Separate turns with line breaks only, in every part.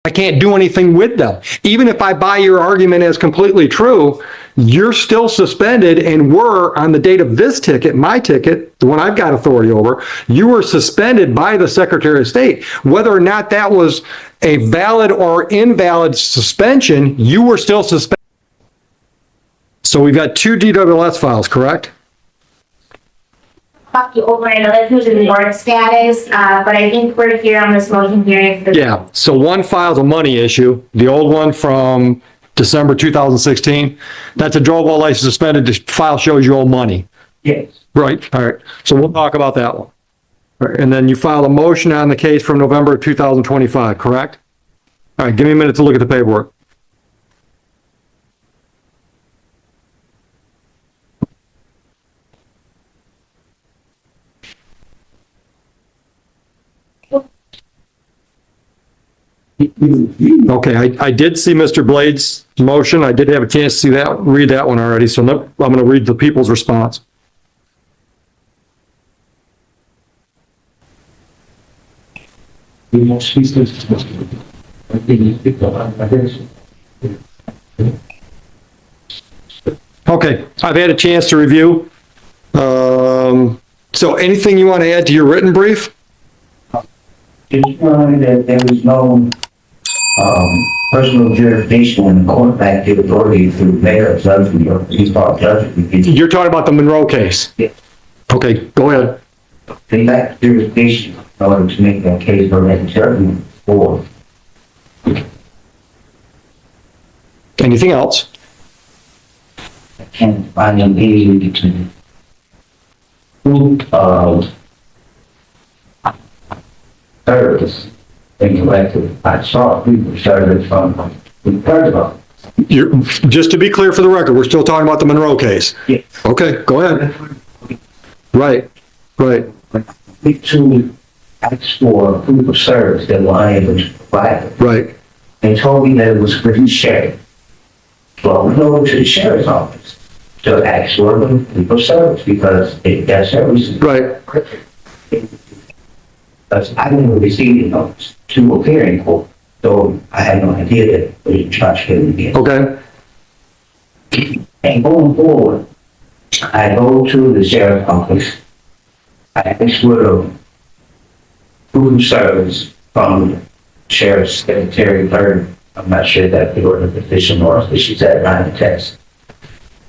I can't do anything with them. Even if I buy your argument as completely true, you're still suspended and were, on the date of this ticket, my ticket, the one I've got authority over, you were suspended by the Secretary of State. Whether or not that was a valid or invalid suspension, you were still suspended. So we've got 2 DWS files, correct?
You over and another who's in the board status, but I think we're here on this motion hearing.
Yeah, so one file's a money issue, the old one from December 2016. That's a drug law license suspended. The file shows you owe money.
Yes.
Right, all right. So we'll talk about that one. All right, and then you filed a motion on the case from November 2025, correct? All right, give me a minute to look at the paperwork. Okay, I did see Mr. Blade's motion. I did have a chance to see that, read that one already. So I'm going to read the people's response. Okay, I've had a chance to review. So anything you want to add to your written brief?
It's showing that there was no personal jurisdiction in the court back to authority to make a judgment or default judgment.
You're talking about the Monroe case?
Yes.
Okay, go ahead.
They lack jurisdiction in order to make that case or make a judgment for.
Anything else?
I can't find an easy to service and collective. I saw people service from the president.
Just to be clear for the record, we're still talking about the Monroe case?
Yes.
Okay, go ahead. Right.
To ask for proof of service that were unable to provide it.
Right.
They told me that it was for the sheriff. So I went over to the sheriff's office to ask for proof of service because that service is
Right.
Because I never received a notice to appear in court, so I had no idea that we were charged for it again.
Okay.
And going forward, I go to the sheriff's office. I ask for a proof of service from the sheriff's secretary. Third, I'm not sure if that the order petition or if she's at line of test.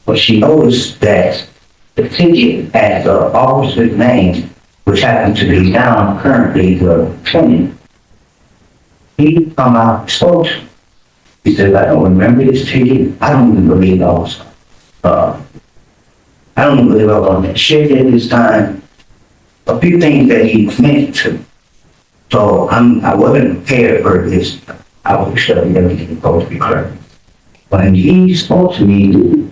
But she noticed that the ticket had the officer's name, which happened to be down currently the tenant. He come out and spoke to me. He said, I don't remember this ticket. I don't even believe I was, I don't even believe I was on that shit at this time. A few things that he mentioned to me. So I wasn't prepared for this. I was studying everything supposed to be correct. When he spoke to me,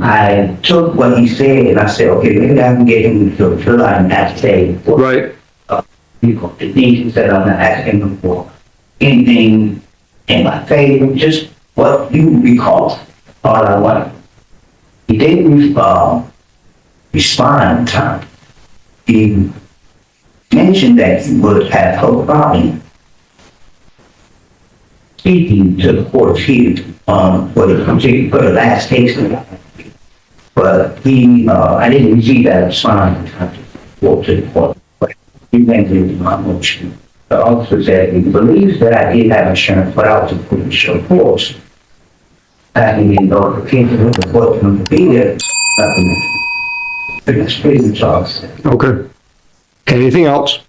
I took what he said and I said, okay, maybe I can get him to fill out an affidavit.
Right.
The things that I'm not asking him for anything in my favor, just what you recall, all I want. He didn't respond in time. He mentioned that he would have no problem speaking to the court here for the last case. But I didn't receive that response in time to go to the court. But he went into my motion. The officer said he believes that I did have insurance, but I was a pretty sure force. I didn't know the case of the court to be there. It's pretty charged.
Okay. Anything else?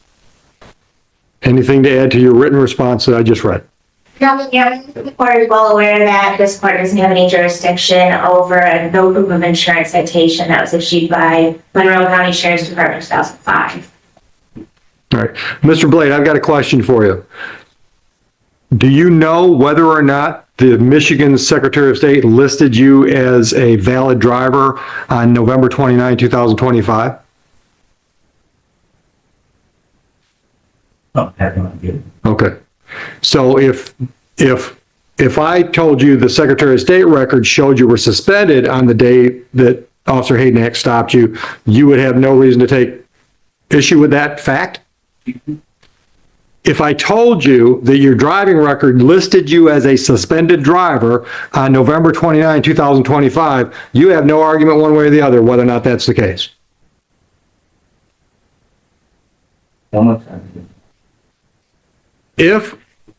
Anything to add to your written response that I just read?
No, yeah, the court is well aware that this court doesn't have any jurisdiction over a no proof of insurance citation that was issued by Monroe County Sheriff's Department in 2005.
All right. Mr. Blade, I've got a question for you. Do you know whether or not the Michigan Secretary of State listed you as a valid driver on November 29, 2025?
No, I have no idea.
Okay. So if I told you the Secretary of State record showed you were suspended on the day that Officer Hayden stopped you, you would have no reason to take issue with that fact? If I told you that your driving record listed you as a suspended driver on November 29, 2025, you have no argument one way or the other whether or not that's the case.
One more time.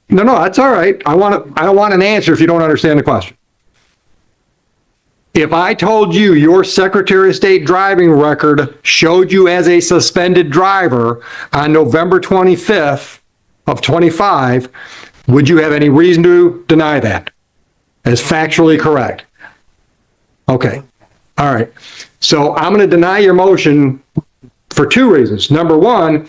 No, that's all right. I don't want an answer if you don't understand the question. If I told you your Secretary of State driving record showed you as a suspended driver on November 25th of 25, would you have any reason to deny that as factually correct? Okay. All right. So I'm going to deny your motion for two reasons. Number one,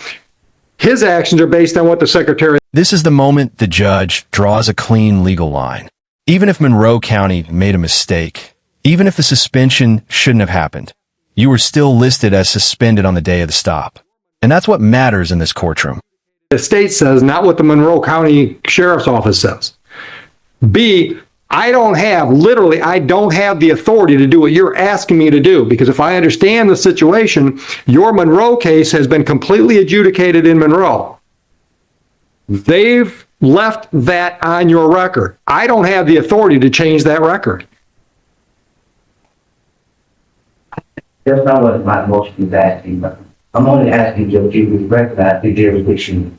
his actions are based on what the Secretary.
This is the moment the judge draws a clean legal line. Even if Monroe County made a mistake, even if the suspension shouldn't have happened, you were still listed as suspended on the day of the stop. And that's what matters in this courtroom.
The state says, not what the Monroe County Sheriff's Office says. B, I don't have the authority to do what you're asking me to do, because if I understand the situation, your Monroe case has been completely adjudicated in Monroe. They've left that on your record. I don't have the authority to change that record.
That's not what my motion is asking, but I'm only asking you to recognize the jurisdiction.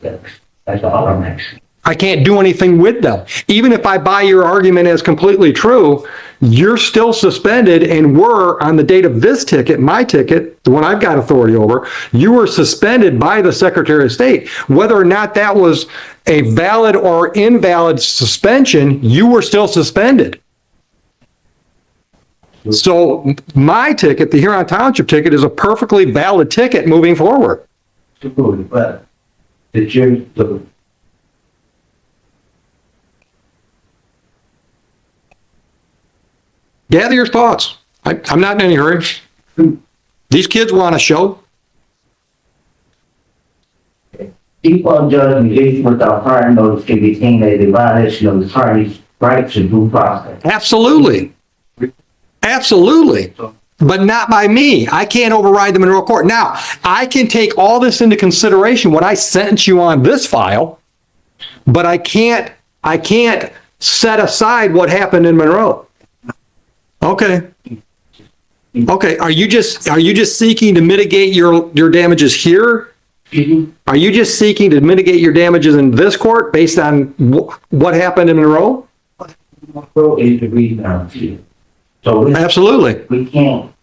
That's all I'm asking.
I can't do anything with them. Even if I buy your argument as completely true, you're still suspended and were, on the date of this ticket, my ticket, the one I've got authority over, you were suspended by the Secretary of State. Whether or not that was a valid or invalid suspension, you were still suspended. So my ticket, the Huron Township ticket, is a perfectly valid ticket moving forward.
But the jury,
Gather your thoughts. I'm not in any hurry. These kids want a show.
default judgment issued without prior notice can be seen as a violation of the party's rights to due process.
Absolutely. Absolutely. But not by me. I can't override the Monroe Court. Now, I can take all this into consideration when I sentence you on this file, but I can't set aside what happened in Monroe. Okay. Okay. Are you just seeking to mitigate your damages here? Are you just seeking to mitigate your damages in this court based on what happened in Monroe?
Monroe is the reason I'm here. So
Absolutely.
we can't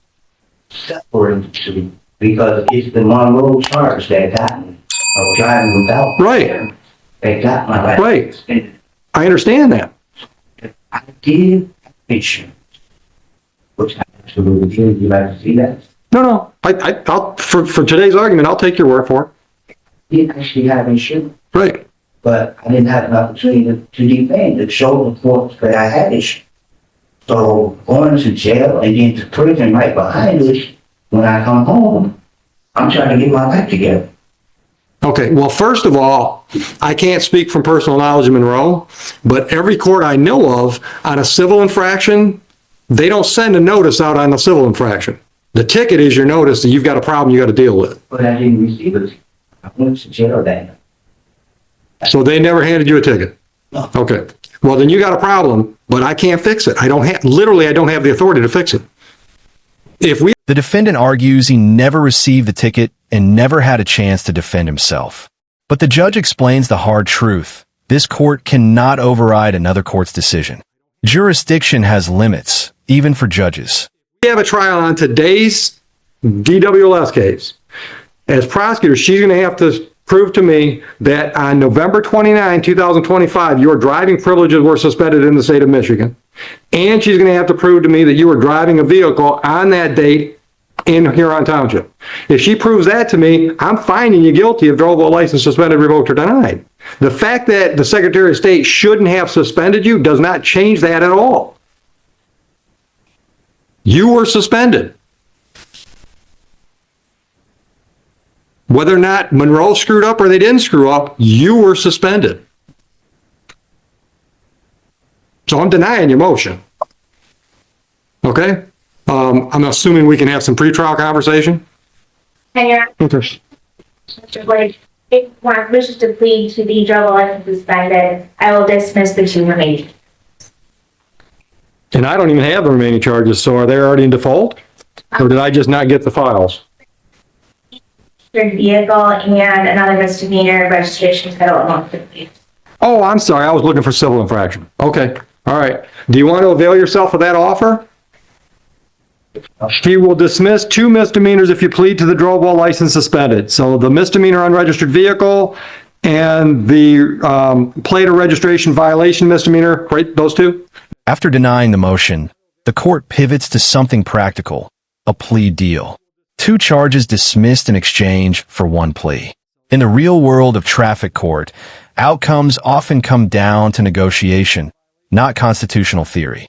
separate the two because it's the Monroe charge that got me. I was driving without.
Right.
They got my license.
Right. I understand that.
I did insurance, which I absolutely did. You like to see that?
No. I'll for today's argument, I'll take your word for it.
I did actually have insurance,
Right.
but I didn't have an opportunity to defend, to show the court that I had insurance. So going to jail and then to prison right behind us, when I come home, I'm trying to get my life together.
Okay, well, first of all, I can't speak from personal knowledge of Monroe, but every court I know of on a civil infraction, they don't send a notice out on a civil infraction. The ticket is your notice that you've got a problem you got to deal with.
But I didn't receive it. I went to jail that night.
So they never handed you a ticket?
No.
Okay, well, then you got a problem, but I can't fix it. I don't have the authority to fix it.
The defendant argues he never received the ticket and never had a chance to defend himself. But the judge explains the hard truth. This court cannot override another court's decision. Jurisdiction has limits, even for judges.
We have a trial on today's DWLS case. As prosecutor, she's going to have to prove to me that on November 29, 2025, your driving privileges were suspended in the state of Michigan. And she's going to have to prove to me that you were driving a vehicle on that date in Huron Township. If she proves that to me, I'm finding you guilty of drove while license suspended, revoked, or denied. The fact that the Secretary of State shouldn't have suspended you does not change that at all. You were suspended. Whether or not Monroe screwed up or they didn't screw up, you were suspended. So I'm denying your motion. Okay? I'm assuming we can have some pretrial conversation.
And you're,
Okay.
Mr. Blake, If one wishes to plead to the drug license suspended, I will dismiss the 2 remaining.
And I don't even have the remaining charges, so are they already in default? Or did I just not get the files?
Vehicle and another misdemeanor registration title among the plea.
Oh, I'm sorry, I was looking for civil infraction. Okay, all right. Do you want to avail yourself of that offer? He will dismiss 2 misdemeanors if you plead to the drug while license suspended. So the misdemeanor unregistered vehicle and the plate or registration violation misdemeanor, right, those 2?
After denying the motion, the court pivots to something practical, a plea deal. 2 charges dismissed in exchange for 1 plea. In the real world of traffic court, outcomes often come down to negotiation, not constitutional theory.